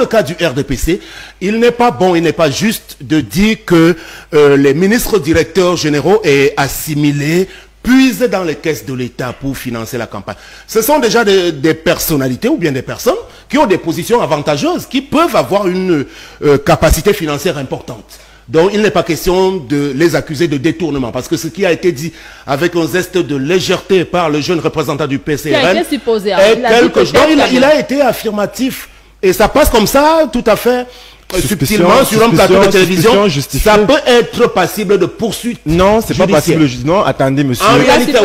le cas du RDPC, il n'est pas bon, il n'est pas juste de dire que les ministres directeurs généraux aient assimilé, puisent dans les caisses de l'État pour financer la campagne. Ce sont déjà des personnalités ou bien des personnes qui ont des positions avantageuses, qui peuvent avoir une capacité financière importante. Donc il n'est pas question de les accuser de détournement, parce que ce qui a été dit avec un zeste de légèreté par le jeune représentant du PCRN est quelque chose. Il a été affirmatif, et ça passe comme ça, tout à fait subtilement sur un plateau de télévision. Ça peut être passible de poursuite. Non, c'est pas passible. Non, attendez, monsieur. En réalité,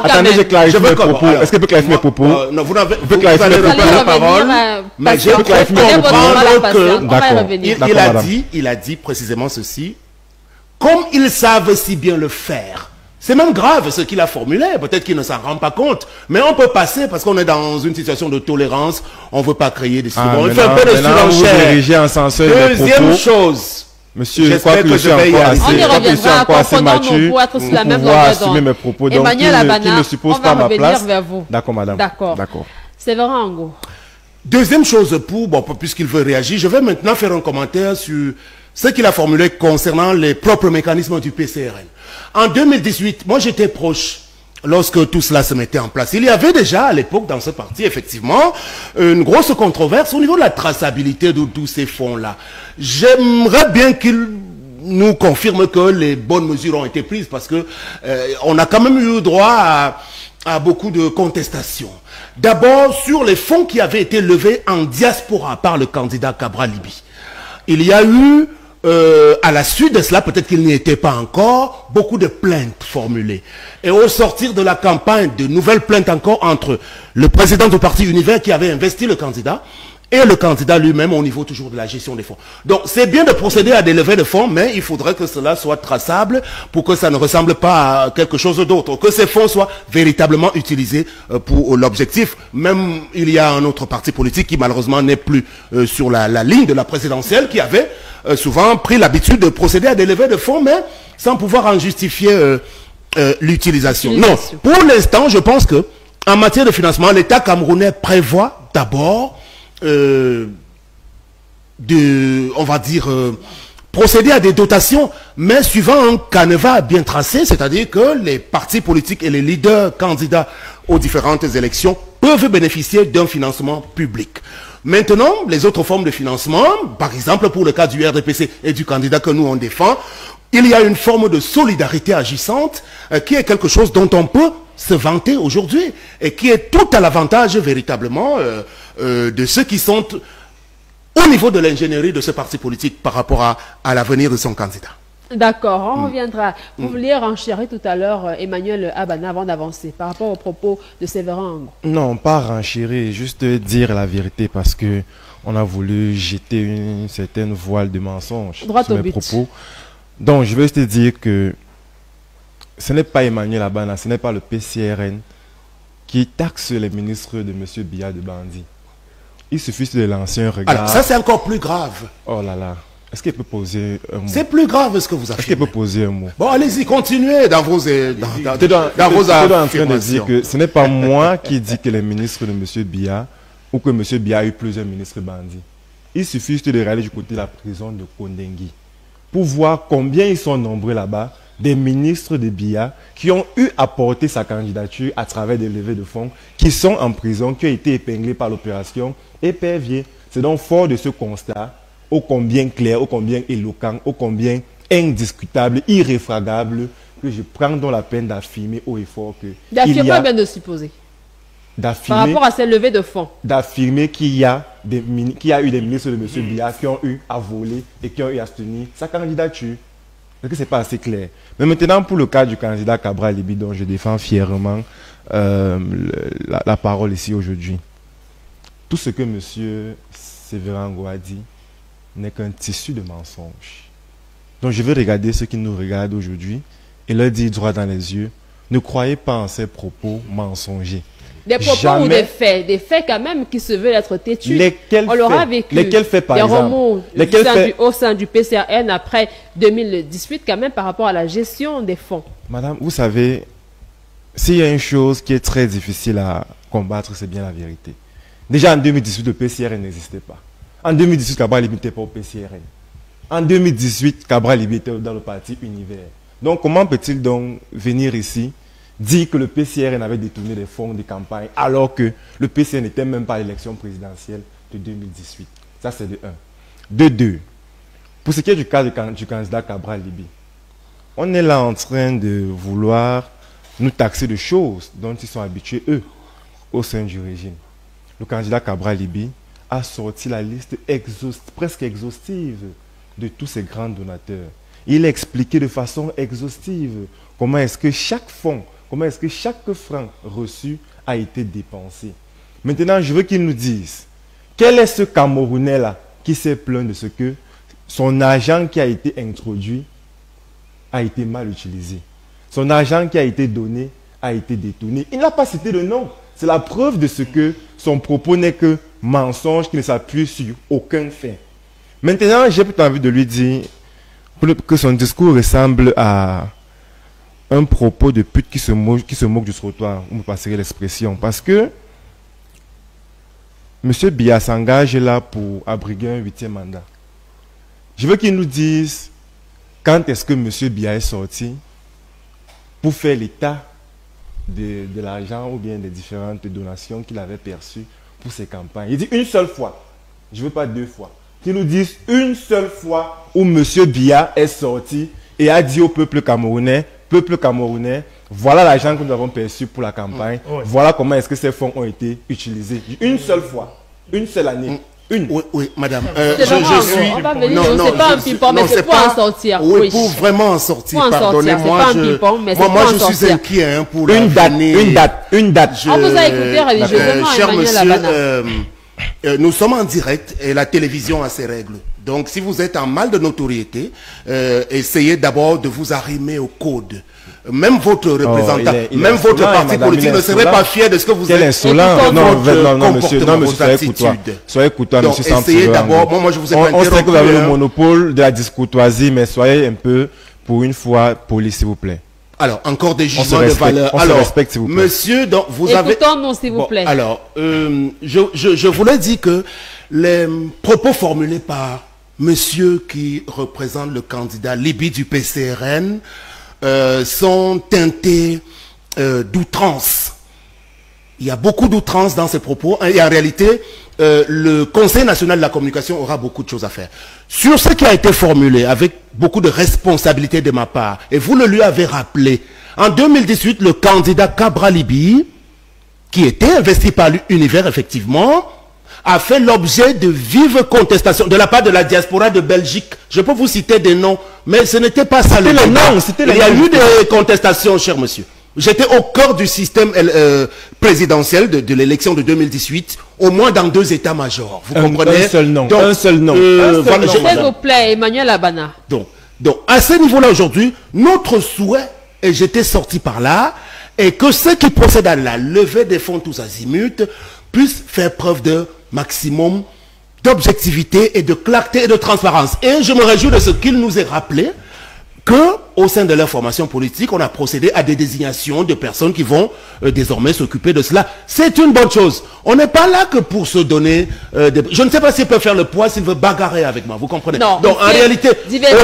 attendez, j'ai clarifié mes propos. Est-ce que vous clarifier mes propos? Non, vous n'avez pas la parole. Mais j'ai clarifié que il a dit précisément ceci. Comme ils savent si bien le faire. C'est même grave ce qu'il a formulé, peut-être qu'il ne s'en rend pas compte, mais on peut passer parce qu'on est dans une situation de tolérance, on ne veut pas créer des surenchères. Il fait un peu de surenchère. Deuxième chose, monsieur, je crois que je vais y arriver. On y reviendra, comprenons-nous pour être sur la même longueur d'onde. Emmanuel Abana, on va revenir vers vous. D'accord, madame. D'accord. Séverin Ango. Deuxième chose, puisqu'il veut réagir, je vais maintenant faire un commentaire sur ce qu'il a formulé concernant les propres mécanismes du PCRN. En 2018, moi j'étais proche lorsque tout cela se mettait en place. Il y avait déjà à l'époque dans ce parti, effectivement, une grosse controverse au niveau de la traçabilité de tous ces fonds-là. J'aimerais bien qu'il nous confirme que les bonnes mesures ont été prises, parce que on a quand même eu droit à beaucoup de contestations. D'abord, sur les fonds qui avaient été levés en diaspora par le candidat Cabral Libye. Il y a eu, à la suite de cela, peut-être qu'il n'y était pas encore, beaucoup de plaintes formulées. Et au sortir de la campagne, de nouvelles plaintes encore entre le président du parti Univers qui avait investi le candidat et le candidat lui-même au niveau toujours de la gestion des fonds. Donc c'est bien de procéder à des levées de fonds, mais il faudrait que cela soit traçable pour que ça ne ressemble pas à quelque chose d'autre, que ces fonds soient véritablement utilisés pour l'objectif. Même il y a un autre parti politique qui malheureusement n'est plus sur la ligne de la présidentielle, qui avait souvent pris l'habitude de procéder à des levées de fonds, mais sans pouvoir en justifier l'utilisation. Non, pour l'instant, je pense que en matière de financement, l'État camerounais prévoit d'abord on va dire, procéder à des dotations, mais suivant un canevas bien tracé, c'est-à-dire que les partis politiques et les leaders candidats aux différentes élections peuvent bénéficier d'un financement public. Maintenant, les autres formes de financement, par exemple pour le cas du RDPC et du candidat que nous on défend, il y a une forme de solidarité agissante qui est quelque chose dont on peut se vanter aujourd'hui et qui est tout à l'avantage véritablement de ceux qui sont au niveau de l'ingénierie de ce parti politique par rapport à l'avenir de son candidat. D'accord, on reviendra. Vous vouliez renchérir tout à l'heure Emmanuel Abana avant d'avancer par rapport aux propos de Séverin Ango. Non, pas renchérir, juste dire la vérité parce que on a voulu jeter une certaine voile de mensonge sur mes propos. Donc je vais te dire que ce n'est pas Emmanuel Abana, ce n'est pas le PCRN qui taxe les ministres de M. Biya de bandits. Il suffit de lancer un regard. Alors, ça c'est encore plus grave. Oh là là. Est-ce qu'il peut poser un mot? C'est plus grave ce que vous affirmez. Est-ce qu'il peut poser un mot? Bon, allez-y, continuez dans vos affirmations. En train de dire que ce n'est pas moi qui dis que les ministres de M. Biya ou que M. Biya a eu plusieurs ministres bandits. Il suffit juste de regarder du côté de la prison de Kondengui pour voir combien ils sont nombreux là-bas, des ministres de Biya qui ont eu à porter sa candidature à travers des levées de fonds, qui sont en prison, qui ont été épinglés par l'opération Épervier. C'est donc fort de ce constat, ô combien clair, ô combien éloquent, ô combien indiscutable, irréfragable, que je prends donc la peine d'affirmer haut et fort que... D'affirmer bien de supposer. Par rapport à ces levées de fonds. D'affirmer qu'il y a eu des ministres de M. Biya qui ont eu à voler et qui ont eu à soutenir sa candidature. Est-ce que ce n'est pas assez clair? Mais maintenant, pour le cas du candidat Cabral Libye, dont je défends fièrement la parole ici aujourd'hui, tout ce que M. Séverin Ango a dit n'est qu'un tissu de mensonges. Donc je vais regarder ceux qui nous regardent aujourd'hui et leur dire droit dans les yeux, ne croyez pas en ces propos mensongers. Des propos ou des faits? Des faits quand même qui se veulent être têtus. On l'aura vécu. Lesquels faits par exemple? Des remous au sein du PCRN après 2018 quand même par rapport à la gestion des fonds. Madame, vous savez, s'il y a une chose qui est très difficile à combattre, c'est bien la vérité. Déjà en 2018, le PCRN n'existait pas. En 2018, Cabral Libby n'était pas au PCRN. En 2018, Cabral Libby était dans le parti Univers. Donc comment peut-il donc venir ici dire que le PCRN avait détourné les fonds de campagne alors que le PCRN n'était même pas à l'élection présidentielle de 2018? Ça c'est de 1. De 2. Pour ce qui est du cas du candidat Cabral Libby, on est là en train de vouloir nous taxer de choses dont ils sont habitués, eux, au sein du régime. Le candidat Cabral Libby a sorti la liste presque exhaustive de tous ces grands donateurs. Il a expliqué de façon exhaustive comment est-ce que chaque fonds, comment est-ce que chaque franc reçu a été dépensé. Maintenant, je veux qu'il nous dise, quel est ce Camerounais-là qui s'est plaint de ce que son argent qui a été introduit a été mal utilisé. Son argent qui a été donné a été détourné. Il n'a pas cité le nom. C'est la preuve de ce que son propos n'est que mensonge qui ne s'appuie sur aucun fait. Maintenant, j'ai plutôt envie de lui dire que son discours ressemble à un propos de pute qui se moque du trottoir. Vous me passerez l'expression. Parce que M. Biya s'engage là pour abriguer un 8e mandat. Je veux qu'il nous dise quand est-ce que M. Biya est sorti pour faire l'état de l'argent ou bien des différentes donations qu'il avait perçues pour ses campagnes. Il dit une seule fois, je ne veux pas 2 fois, qu'il nous dise une seule fois où M. Biya est sorti et a dit au peuple camerounais, voilà l'argent que nous avons perçu pour la campagne, voilà comment est-ce que ces fonds ont été utilisés. Une seule fois, une seule année. Oui, madame. Je suis. On va venir. C'est pas un ping-pong, mais c'est pour en sortir. Oui, pour vraiment en sortir. Pardonnez-moi. Moi, je suis inquiet pour une date. On vous a écouté religieusement, cher Emmanuel Abana. Nous sommes en direct et la télévision a ses règles. Donc, si vous êtes en mal de notoriété, essayez d'abord de vous arrimer au code. Même votre représentant, même votre parti politique ne serait pas fier de ce que vous êtes. Quel insolent. Non, monsieur, soyez courtois, monsieur Sampson. Essayez d'abord, moi je vous ai on sait que vous avez le monopole de la discourtoisie, mais soyez un peu, pour une fois, poli, s'il vous plaît. Alors, encore des jugements de valeur. Alors, respecte, s'il vous plaît. Monsieur, donc, vous avez... Écoutons-nous, s'il vous plaît. Alors, je voulais dire que les propos formulés par monsieur qui représente le candidat Libby du PCRN sont teintés d'outrance. Il y a beaucoup d'outrance dans ces propos et en réalité, le Conseil national de la communication aura beaucoup de choses à faire. Sur ce qui a été formulé avec beaucoup de responsabilité de ma part, et vous le lui avez rappelé, en 2018, le candidat Cabral Libby, qui était investi par l'Univers effectivement, a fait l'objet de vives contestations de la part de la diaspora de Belgique. Je peux vous citer des noms, mais ce n'était pas ça le nom. Il y a eu des contestations, cher monsieur. J'étais au cœur du système présidentiel de l'élection de 2018, au moins dans 2 états-majors. Vous comprenez? Un seul nom. Donc, un seul nom. S'il vous plaît, Emmanuel Abana. Donc, à ce niveau-là aujourd'hui, notre souhait, et j'étais sorti par là, est que ceux qui procèdent à la levée des fonds tous azimuts puissent faire preuve de maximum d'objectivité et de clarté et de transparence. Et je me réjouis de ce qu'il nous ait rappelé que, au sein de leur formation politique, on a procédé à des désignations de personnes qui vont désormais s'occuper de cela. C'est une bonne chose. On n'est pas là que pour se donner... Je ne sais pas s'il peut faire le poids, s'il veut bagarrer avec moi, vous comprenez? Non, donc, en réalité,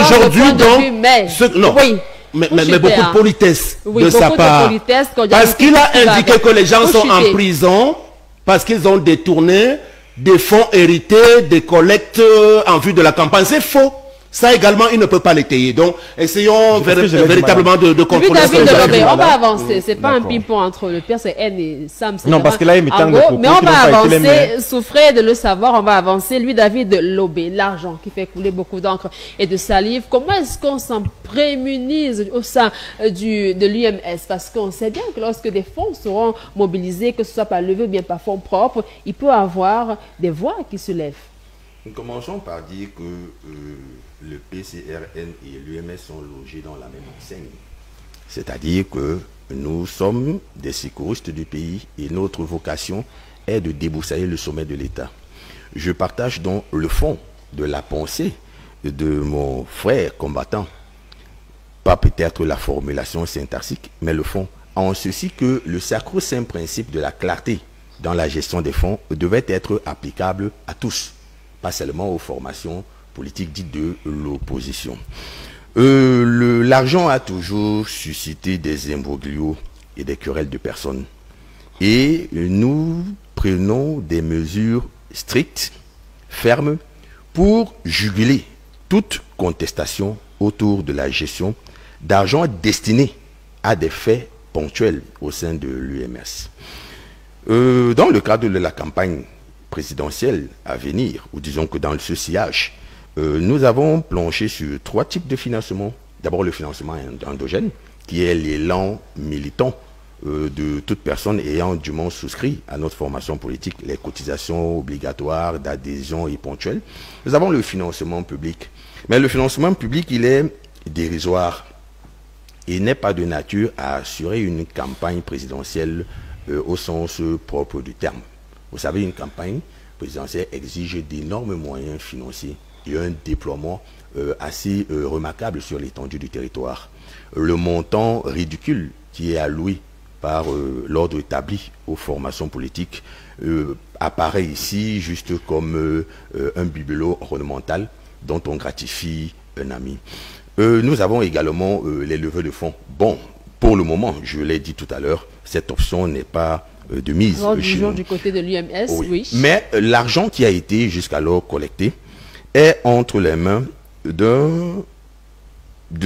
aujourd'hui, donc... Non. Oui. Mais beaucoup de politesse de sa part. Parce qu'il a indiqué que les gens sont en prison parce qu'ils ont détourné des fonds hérités, des collectes en vue de la campagne. C'est faux. Ça également, il ne peut pas l'étayer. Donc, essayons véritablement de contrôler ça. On va avancer. C'est pas un ping-pong entre le PCN et Sam. Non, parce que là, il me tente de propos. Mais on va avancer. Souffrez de le savoir. On va avancer. Lui, David Lobé, l'argent qui fait couler beaucoup d'encre et de salive. Comment est-ce qu'on s'en prémunise au sein de l'UMS? Parce qu'on sait bien que lorsque des fonds seront mobilisés, que ce soit par levée ou bien par fonds propres, il peut y avoir des voix qui se lèvent. Nous commençons par dire que le PCRN et l'UMS sont logés dans la même enseigne. C'est-à-dire que nous sommes des secouristes du pays et notre vocation est de débroussailler le sommet de l'État. Je partage donc le fond de la pensée de mon frère combattant. Pas peut-être la formulation syntaxique, mais le fond. En ceci que le sacro-saint principe de la clarté dans la gestion des fonds devait être applicable à tous, pas seulement aux formations politiques dites de l'opposition. L'argent a toujours suscité des imbroglios et des querelles de personnes. Et nous prenons des mesures strictes, fermes, pour juguler toute contestation autour de la gestion d'argent destiné à des faits ponctuels au sein de l'UMS. Dans le cadre de la campagne présidentielle à venir, ou disons que dans ce sillage, nous avons planché sur 3 types de financement. D'abord le financement endogène, qui est l'élan militant de toute personne ayant dûment souscrit à notre formation politique, les cotisations obligatoires d'adhésion et ponctuelles. Nous avons le financement public. Mais le financement public, il est dérisoire et n'est pas de nature à assurer une campagne présidentielle au sens propre du terme. Vous savez, une campagne présidentielle exige d'énormes moyens financiers et un déploiement assez remarquable sur l'étendue du territoire. Le montant ridicule qui est alloué par l'ordre établi aux formations politiques apparaît ici juste comme un bibelot ornemental dont on gratifie un ami. Nous avons également les levées de fonds. Bon, pour le moment, je l'ai dit tout à l'heure, cette option n'est pas de mise. Du côté de l'UMS, oui. Mais l'argent qui a été jusqu'alors collecté est entre les mains de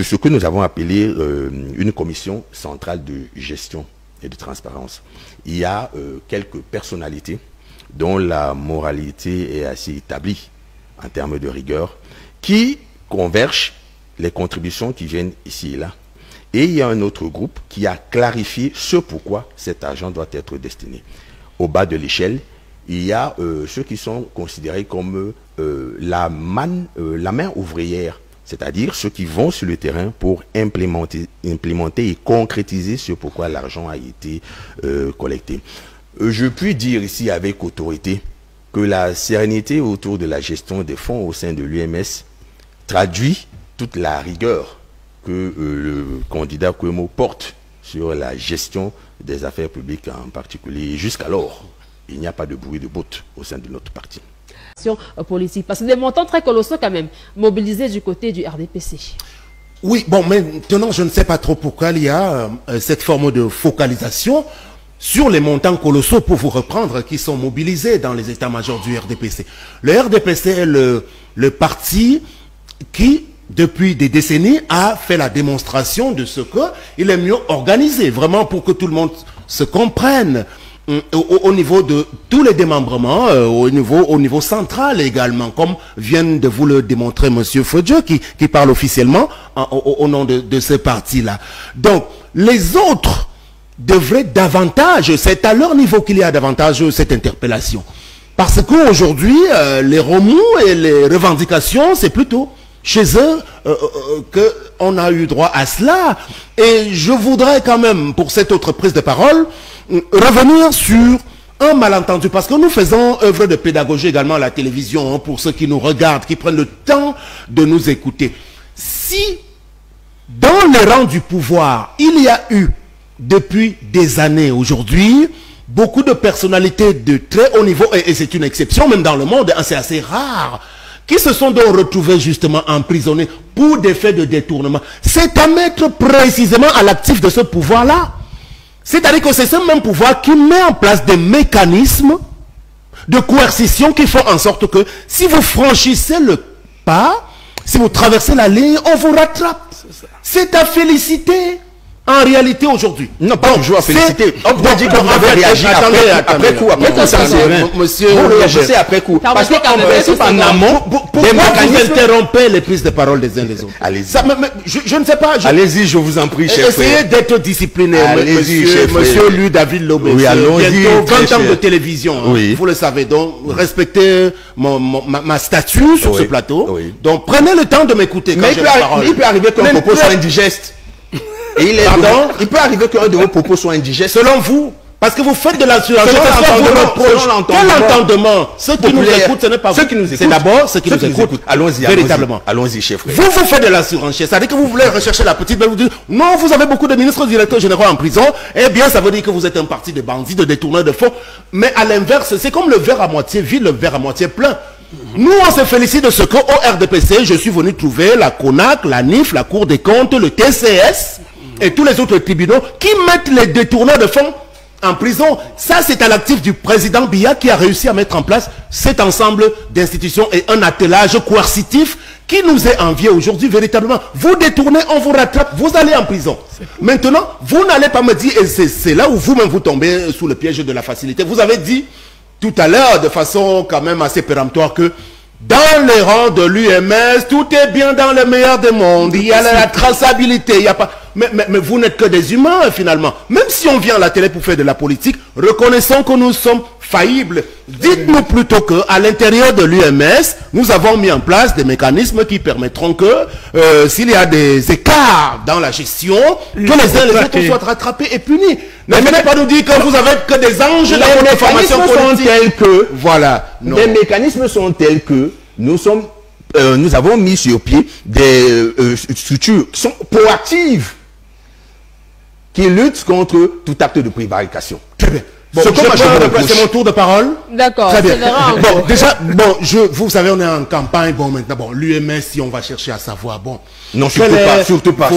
ce que nous avons appelé une commission centrale de gestion et de transparence. Il y a quelques personnalités dont la moralité est assez établie en termes de rigueur, qui convergent les contributions qui viennent ici et là. Et il y a un autre groupe qui a clarifié ce pourquoi cet argent doit être destiné. Au bas de l'échelle, il y a ceux qui sont considérés comme la main ouvrière, c'est-à-dire ceux qui vont sur le terrain pour implémenter et concrétiser ce pourquoi l'argent a été collecté. Je puis dire ici avec autorité que la sérénité autour de la gestion des fonds au sein de l'UMS traduit toute la rigueur que le candidat Kouemo porte sur la gestion des affaires publiques en particulier. Jusqu'alors, il n'y a pas de bruit de botte au sein de notre parti. Politique, parce que des montants très colossaux quand même, mobilisés du côté du RDPC. Oui, bon, maintenant, je ne sais pas trop pourquoi il y a cette forme de focalisation sur les montants colossaux, pour vous reprendre, qui sont mobilisés dans les états-majors du RDPC. Le RDPC est le parti qui, depuis des décennies, a fait la démonstration de ce qu'il est mieux organisé, vraiment pour que tout le monde se comprenne au niveau de tous les démembrements, au niveau central également, comme vient de vous le démontrer M. Fodjo, qui parle officiellement au nom de ce parti-là. Donc, les autres devraient davantage, c'est à leur niveau qu'il y a davantage cette interpellation. Parce qu'aujourd'hui, les remous et les revendications, c'est plutôt chez eux qu'on a eu droit à cela. Et je voudrais quand même, pour cette autre prise de parole, revenir sur un malentendu, parce que nous faisons œuvre de pédagogie également à la télévision, hein, pour ceux qui nous regardent, qui prennent le temps de nous écouter. Si, dans les rangs du pouvoir, il y a eu, depuis des années aujourd'hui, beaucoup de personnalités de très haut niveau, et c'est une exception même dans le monde, c'est assez rare, qui se sont donc retrouvés justement emprisonnés pour des faits de détournement, c'est à mettre précisément à l'actif de ce pouvoir-là. C'est-à-dire que c'est ce même pouvoir qui met en place des mécanismes de coercition qui font en sorte que si vous franchissez le pas, si vous traversez la ligne, on vous rattrape. C'est à féliciter. En réalité, aujourd'hui. Non, pas toujours à féliciter. On peut dire que vous avez réagi après coup. Après coup, ça c'est monsieur. Vous réagissez après coup. Parce qu'en principe, en amont, pourquoi vous interrompez les prises de parole des uns des autres? Allez-y. Je ne sais pas. Allez-y, je vous en prie, chef. Essayez d'être discipliné, monsieur Lui David Lobé. Oui, allons-y. Bientôt 20 ans de télévision. Vous le savez. Donc, respectez ma statue sur ce plateau. Donc, prenez le temps de m'écouter. Mais il peut arriver qu'un propos soit indigeste. Et il peut arriver qu'un de vos propos soit indigeste. Selon vous, Parce que vous faites de la surenchère. Quel entendement? Ceux qui nous écoutent, ce n'est pas vous. C'est d'abord ceux qui nous écoutent. Allons-y, véritablement. Allons-y, chef. Vous faites de la surenchère. Ça veut dire que vous voulez rechercher la petite, mais vous dites, non, vous avez beaucoup de ministres directeurs généraux en prison. Eh bien, ça veut dire que vous êtes un parti de bandits, de détourneurs de fonds. Mais à l'inverse, c'est comme le verre à moitié vide, le verre à moitié plein. Nous, on se félicite de ce qu'au RDPC, je suis venu trouver la CONAC, la NIF, la Cour des comptes, le TCS et tous les autres tribunaux qui mettent les détourneurs de fonds en prison. Ça, c'est à l'actif du président Biya qui a réussi à mettre en place cet ensemble d'institutions et un attelage coercitif qui nous est envié aujourd'hui véritablement. Vous détournez, on vous rattrape, vous allez en prison. Maintenant, vous n'allez pas me dire, et c'est là où vous-même vous tombez sous le piège de la facilité. Vous avez dit tout à l'heure, de façon quand même assez péremptoire, que dans les rangs de l'UMS, tout est bien dans le meilleur des mondes. Il y a la traçabilité, il y a pas... Mais vous n'êtes que des humains, finalement. Même si on vient à la télé pour faire de la politique, reconnaissons que nous sommes faillibles. Dites-nous plutôt qu'à l'intérieur de l'UMS, nous avons mis en place des mécanismes qui permettront que, s'il y a des écarts dans la gestion, que les uns et les autres soient rattrapés et punis. Ne venez pas nous dire que vous avez que des anges dans votre formation politique. Voilà. Les mécanismes sont tels que nous avons mis sur pied des structures qui sont proactives, qui luttent contre tout acte de prévarication. Très bien. Bon, c'est mon tour de parole. D'accord. Très bien. Bon, déjà, vous savez, on est en campagne. Bon, maintenant, bon, l'UMS, si on va chercher à savoir, bon. Non, surtout pas.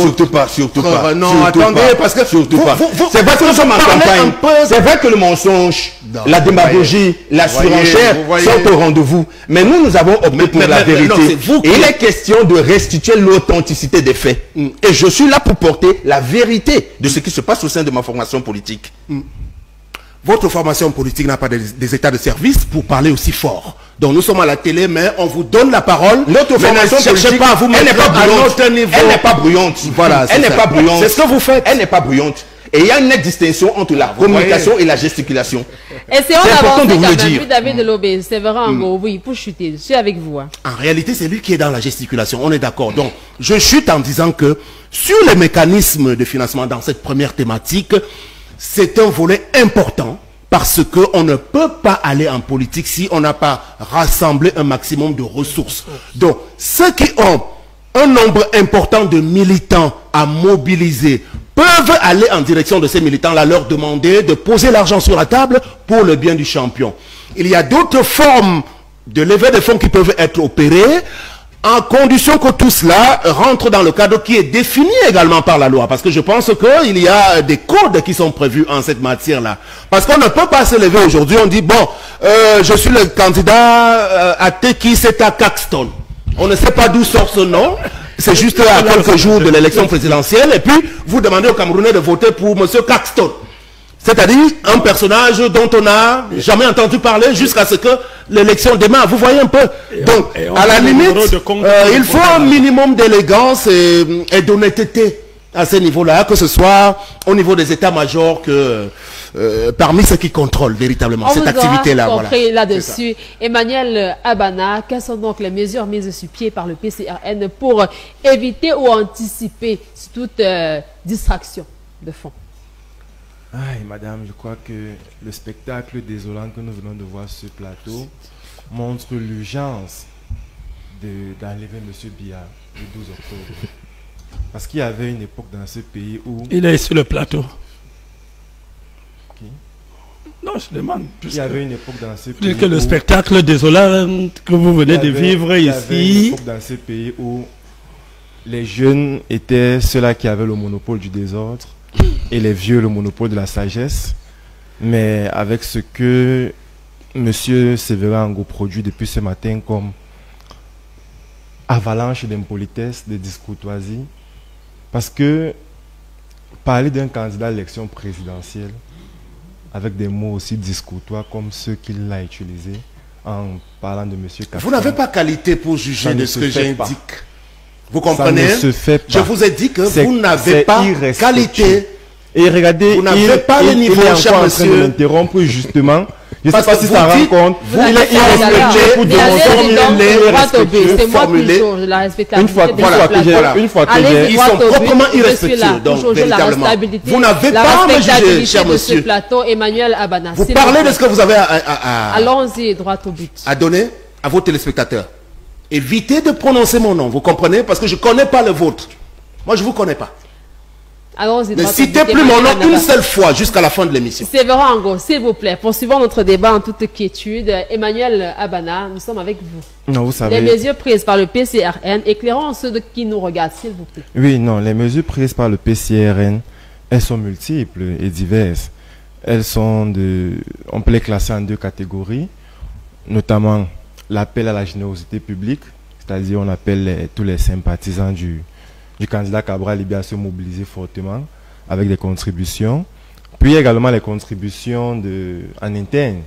Non, attendez, parce que surtout pas. C'est vrai que nous sommes en campagne. C'est vrai que le mensonge, la démagogie, la surenchère sont au rendez-vous. Mais nous avons opté pour la vérité. Et il est question de restituer l'authenticité des faits. Et je suis là pour porter la vérité de ce qui se passe au sein de ma formation politique. Votre formation politique n'a pas des états de service pour parler aussi fort. Donc nous sommes à la télé, mais on vous donne la parole. Notre formation politique, pas à vous elle n'est pas bruyante. Elle n'est pas bruyante. Voilà, elle n'est pas bruyante. C'est ce que vous faites. Elle n'est pas bruyante. Et il y a une nette distinction entre la communication et la gesticulation. C'est important de vous le dire. David Lobé, c'est vrai, oui, pour chuter. Je suis avec vous. Hein. En réalité, c'est lui qui est dans la gesticulation. On est d'accord. Donc, je chute en disant que sur les mécanismes de financement dans cette première thématique, c'est un volet important parce qu'on ne peut pas aller en politique si on n'a pas rassemblé un maximum de ressources. Donc, ceux qui ont un nombre important de militants à mobiliser peuvent aller en direction de ces militants-là, leur demander de poser l'argent sur la table pour le bien du champion. Il y a d'autres formes de levée de fonds qui peuvent être opérées en condition que tout cela rentre dans le cadre qui est défini également par la loi. Parce que je pense qu'il y a des codes qui sont prévus en cette matière-là. Parce qu'on ne peut pas se lever aujourd'hui, on dit, bon, je suis le candidat athée qui c'est à Caxton. On ne sait pas d'où sort ce nom. C'est juste à quelques jours de l'élection présidentielle. Et puis, vous demandez aux Camerounais de voter pour M. Caxton. C'est-à-dire un personnage dont on n'a jamais entendu parler jusqu'à ce que l'élection démarre. Vous voyez un peu. Donc, à la limite, il faut un minimum d'élégance et d'honnêteté à ce niveau-là, que ce soit au niveau des états-majors que parmi ceux qui contrôlent véritablement cette activité-là. On compris là-dessus. Emmanuel Abana, quelles sont donc les mesures mises sur pied par le PCRN pour éviter ou anticiper toute distraction de fonds? Madame, je crois que le spectacle désolant que nous venons de voir sur ce plateau montre l'urgence d'enlever M. Biya le 12 octobre. Parce qu'il y avait une époque dans ce pays où... Il est sur le plateau. Qui? Non, je demande. Il y avait une époque dans ce pays que le spectacle désolant que vous venez de vivre ici... Il y avait une époque dans ce pays où les jeunes étaient ceux-là qui avaient le monopole du désordre et les vieux le monopole de la sagesse. Mais avec ce que M. Sévérin Ango produit depuis ce matin comme avalanche d'impolitesse, de discourtoisie, parce que parler d'un candidat à l'élection présidentielle avec des mots aussi discourtois comme ceux qu'il a utilisés en parlant de M. Caxton. Vous n'avez pas qualité pour juger de ce que j'indique. Vous comprenez? Ça ne se fait pas. Je vous ai dit que vous n'avez pas qualité. Et regardez, vous n'avez pas le niveau, cher monsieur. M'interrompre justement. Je ne sais pas si ça rend compte. Il est pour démontrer c'est moi qui change la respectabilité une fois que ils sont proprement irrespectueux. Donc, véritablement, vous n'avez pas à me juger, cher monsieur. Plateau, Emmanuel Abana. Vous parlez de ce que vous avez à allons-y, droit au but. À donner à vos téléspectateurs. Évitez de prononcer mon nom, vous comprenez? Parce que je ne connais pas le vôtre. Moi, je ne vous connais pas. Allons-y. Ne citez plus mon nom une seule fois jusqu'à la fin de l'émission. Séverin Ango, s'il vous plaît, poursuivons notre débat en toute quiétude. Emmanuel Abana, nous sommes avec vous. Non, vous savez... Les mesures prises par le PCRN, éclairons ceux qui nous regardent, s'il vous plaît. Oui, non, les mesures prises par le PCRN, elles sont multiples et diverses. Elles sont on peut les classer en deux catégories, notamment l'appel à la générosité publique, c'est-à-dire on appelle tous les sympathisants du candidat Cabral Libya à se mobiliser fortement avec des contributions. Puis également les contributions en interne,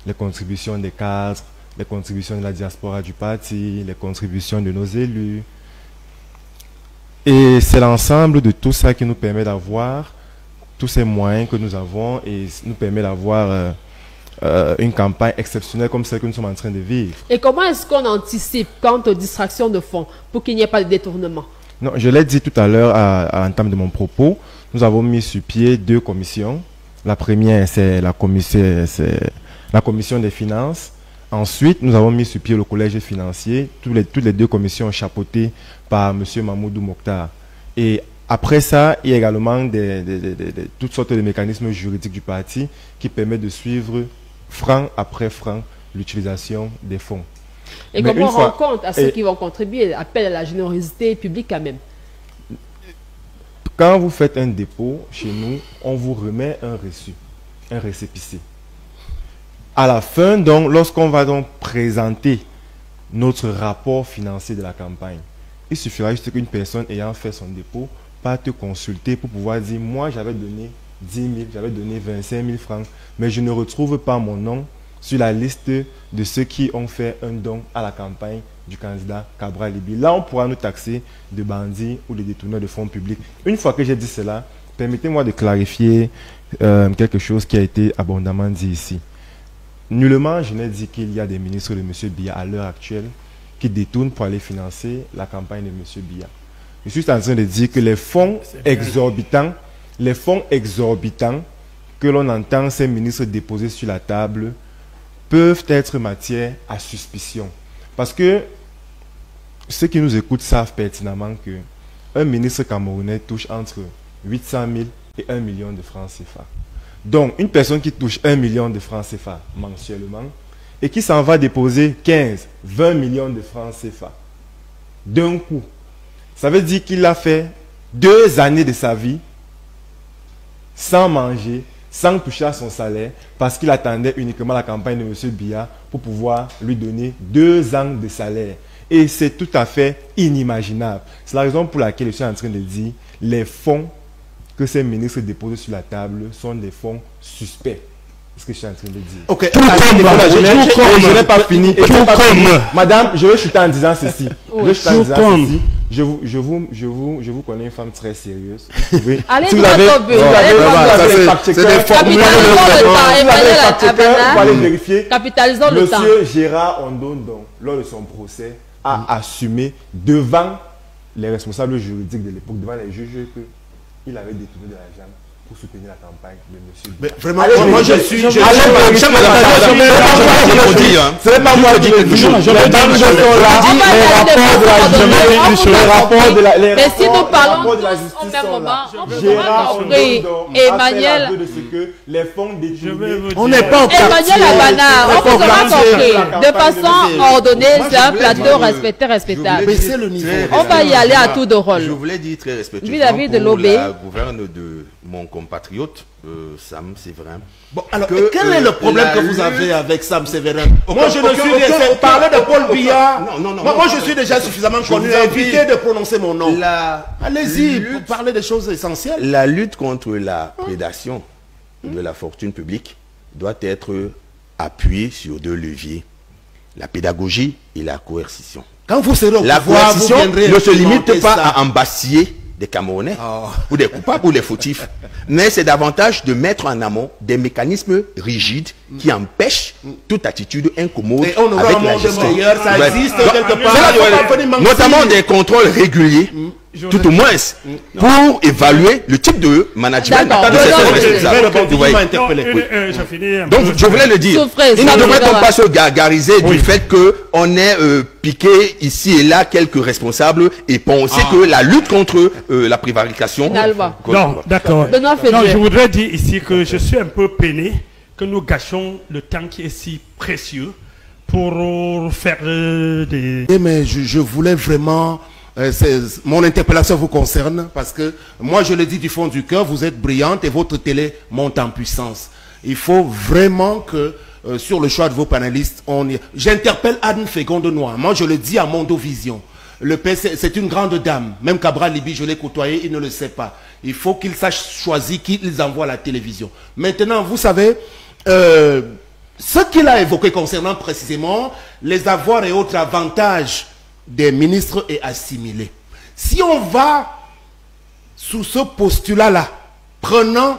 les contributions des cadres, les contributions de la diaspora du parti, les contributions de nos élus. Et c'est l'ensemble de tout ça qui nous permet d'avoir tous ces moyens que nous avons et nous permet d'avoir une campagne exceptionnelle comme celle que nous sommes en train de vivre. Et comment est-ce qu'on anticipe quant aux distractions de fonds pour qu'il n'y ait pas de détournement? Non, je l'ai dit tout à l'heure à l'entame de mon propos, nous avons mis sur pied 2 commissions. La première, c'est la commission des finances. Ensuite, nous avons mis sur pied le collège financier, toutes les 2 commissions chapeautées par M. Mahmoudou Mokhtar. Et après ça, il y a également toutes sortes de mécanismes juridiques du parti qui permettent de suivre franc après franc l'utilisation des fonds. Et comment on rend compte à ceux qui vont contribuer, appel à la générosité publique quand même? Quand vous faites un dépôt chez nous, on vous remet un reçu, un récépissé. À la fin, donc, lorsqu'on va donc présenter notre rapport financier de la campagne, il suffira juste qu'une personne ayant fait son dépôt pas te consulter pour pouvoir dire, moi j'avais donné 10 000, j'avais donné 25 000 francs, mais je ne retrouve pas mon nom sur la liste de ceux qui ont fait un don à la campagne du candidat Cabral Libya. Là, on pourra nous taxer de bandits ou de détourneurs de fonds publics. Une fois que j'ai dit cela, permettez-moi de clarifier quelque chose qui a été abondamment dit ici. Nullement, je n'ai dit qu'il y a des ministres de M. Biya à l'heure actuelle qui détournent pour aller financer la campagne de M. Biya. Je suis en train de dire que les fonds exorbitants que l'on entend ces ministres déposer sur la table peuvent être matière à suspicion. Parce que ceux qui nous écoutent savent pertinemment qu'un ministre camerounais touche entre 800 000 et 1 million de francs CFA. Donc, une personne qui touche 1 million de francs CFA mensuellement et qui s'en va déposer 15, 20 millions de francs CFA d'un coup, ça veut dire qu'il a fait 2 années de sa vie sans manger, sans toucher à son salaire, parce qu'il attendait uniquement la campagne de M. Biya pour pouvoir lui donner 2 ans de salaire. Et c'est tout à fait inimaginable. C'est la raison pour laquelle je suis en train de dire les fonds que ces ministres déposent sur la table sont des fonds suspects. C'est ce que je suis en train de dire. Ok. Je n'ai pas fini. Madame, je vais chuter en disant ceci. Je vous connais une femme très sérieuse. Oui. Allez, si vous avez vérifier. Capitalisons le temps. Monsieur Gérard Ondondon, lors de son procès, a assumé devant les responsables juridiques de l'époque, devant les juges, qu'il avait détourné de l'argent pour soutenir la campagne de monsieur. Mais vraiment, moi je suis... Ce n'est pas moi qui le dis. Mais si nous parlons tous au même moment, on peut compris. Emmanuel... On n'est pas au Emmanuel Abana, on peut compris. De façon ordonnée, c'est un plateau respectable. Baisser le niveau. On va y aller à tour de rôle. Je voulais dire très respectueusement vis-à-vis de l'OB, la gouverne de mon compatriote, Sam Séverin. Bon, alors, quel est le problème que vous avez avec Sam Séverin? Moi, je ne suis rien. Parler de Paul Biya. Moi, je suis déjà suffisamment connu. Évitez de prononcer mon nom. Allez-y, pour parler des choses essentielles. La lutte contre la prédation de la fortune publique doit être appuyée sur 2 leviers. La pédagogie et la coercition. Quand vous serez au la pouvoir, coercition ne se limite pas à embastiller des Camerounais, ou des coupables ou des fautifs. Mais c'est davantage de mettre en amont des mécanismes rigides qui empêchent toute attitude incommode et on avec la gestion. Ça existe quelque part. Notamment des contrôles réguliers, tout au moins, pour évaluer le type de management de cette. Donc, je voulais le dire. Il ne devrait pas se gargariser du fait qu'on ait piqué ici et là quelques responsables et penser que la lutte contre la prévarication... Non, d'accord. Je voudrais dire ici que je suis un peu peiné que nous gâchons le temps qui est si précieux pour faire des... Mais je voulais vraiment... mon interpellation vous concerne parce que moi je le dis du fond du cœur, vous êtes brillante et votre télé monte en puissance. Il faut vraiment que sur le choix de vos panélistes, j'interpelle Anne Fégon-Denoir. Moi je le dis à Mondovision. Le PC, c'est une grande dame. Même Cabral Libi, je l'ai côtoyé, il ne le sait pas. Il faut qu'il sache choisir qui ils envoient à la télévision. Maintenant, vous savez, ce qu'il a évoqué concernant précisément les avoirs et autres avantages des ministres est assimilé. Si on va sous ce postulat-là, prenant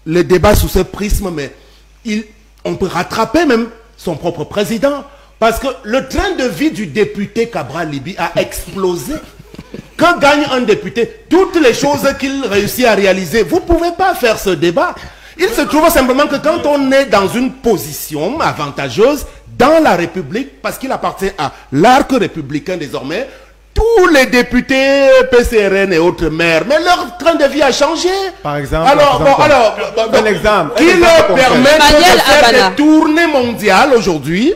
le débat sous ce prisme, mais on peut rattraper même son propre président, parce que le train de vie du député Cabral Libi a explosé. Quand gagne un député, toutes les choses qu'il réussit à réaliser, vous ne pouvez pas faire ce débat. Il se trouve simplement que quand on est dans une position avantageuse dans la République, parce qu'il appartient à l'arc républicain désormais, tous les députés PCRN et autres maires, mais leur train de vie a changé. Par exemple, un exemple qui leur permet de faire des tournées mondiales aujourd'hui,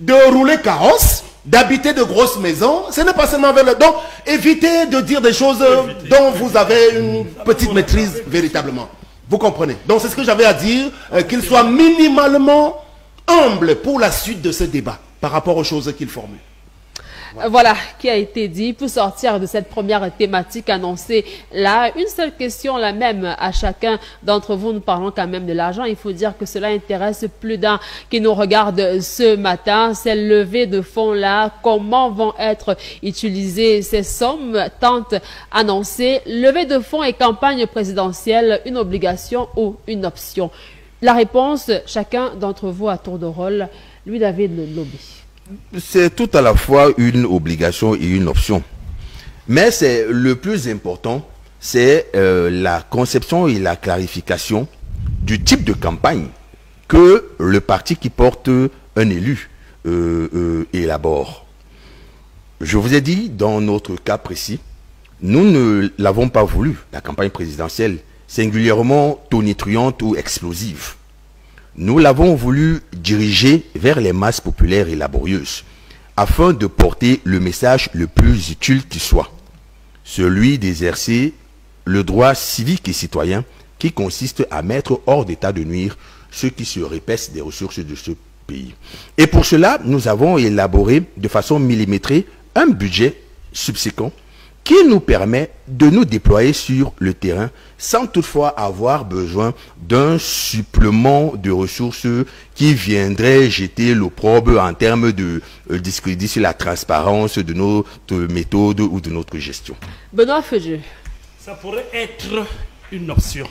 de rouler carrosse, d'habiter de grosses maisons. Ce n'est pas seulement vers le... Donc, évitez de dire des choses dont vous avez une petite maîtrise véritablement. Vous comprenez? Donc, c'est ce que j'avais à dire, qu'il soit minimalement humble pour la suite de ce débat par rapport aux choses qu'il formule. Voilà qui a été dit. Pour sortir de cette première thématique annoncée là, une seule question, la même à chacun d'entre vous. Nous parlons quand même de l'argent. Il faut dire que cela intéresse plus d'un qui nous regarde ce matin. Ces levées de fonds là, comment vont être utilisées ces sommes tant annoncées? Levée de fonds et campagne présidentielle, une obligation ou une option? La réponse, chacun d'entre vous à tour de rôle. Louis-David Lobé. C'est tout à la fois une obligation et une option. Mais c'est le plus important, c'est la conception et la clarification du type de campagne que le parti qui porte un élu élabore. Je vous ai dit, dans notre cas précis, nous ne l'avons pas voulu, la campagne présidentielle, singulièrement tonitruante ou explosive. Nous l'avons voulu diriger vers les masses populaires et laborieuses, afin de porter le message le plus utile qui soit, celui d'exercer le droit civique et citoyen qui consiste à mettre hors d'état de nuire ceux qui se répaissent des ressources de ce pays. Et pour cela, nous avons élaboré de façon millimétrée un budget subséquent qui nous permet de nous déployer sur le terrain sans toutefois avoir besoin d'un supplément de ressources qui viendrait jeter l'opprobre en termes de discrédit sur la transparence de notre méthode ou de notre gestion. Benoît Feuge. Ça pourrait être une option.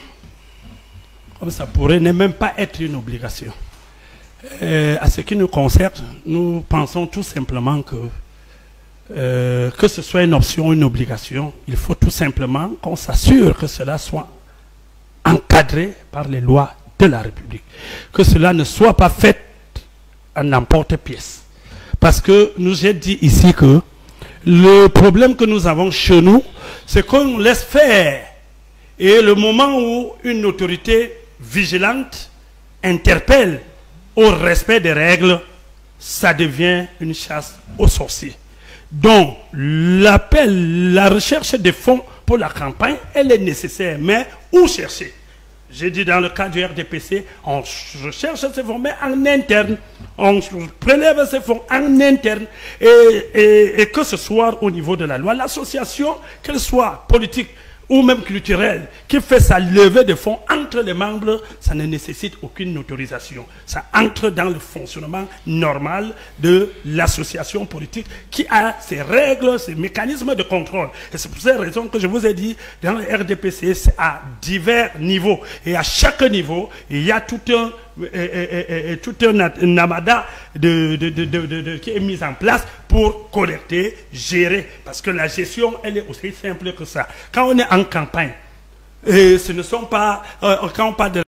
Comme ça pourrait ne même pas être une obligation. À ce qui nous concerne, nous pensons tout simplement que ce soit une option ou une obligation, il faut tout simplement qu'on s'assure que cela soit encadré par les lois de la République. Que cela ne soit pas fait à n'importe pièce. Parce que nous ai dit ici que le problème que nous avons chez nous, c'est qu'on laisse faire. Et le moment où une autorité vigilante interpelle au respect des règles, ça devient une chasse aux sorciers. Donc, l'appel, la recherche des fonds pour la campagne, elle est nécessaire. Mais où chercher? J'ai dit dans le cas du RDPC, on recherche ces fonds, mais en interne. On prélève ces fonds en interne. Et que ce soit au niveau de la loi, l'association, qu'elle soit politique ou même culturel, qui fait sa levée de fonds entre les membres, ça ne nécessite aucune autorisation. Ça entre dans le fonctionnement normal de l'association politique qui a ses règles, ses mécanismes de contrôle. Et c'est pour cette raison que je vous ai dit, dans le RDPC, c'est à divers niveaux. Et à chaque niveau, il y a tout un amadar qui est mis en place pour collecter, gérer. Parce que la gestion, elle est aussi simple que ça. Quand on est en campagne, et ce ne sont pas, quand on parle de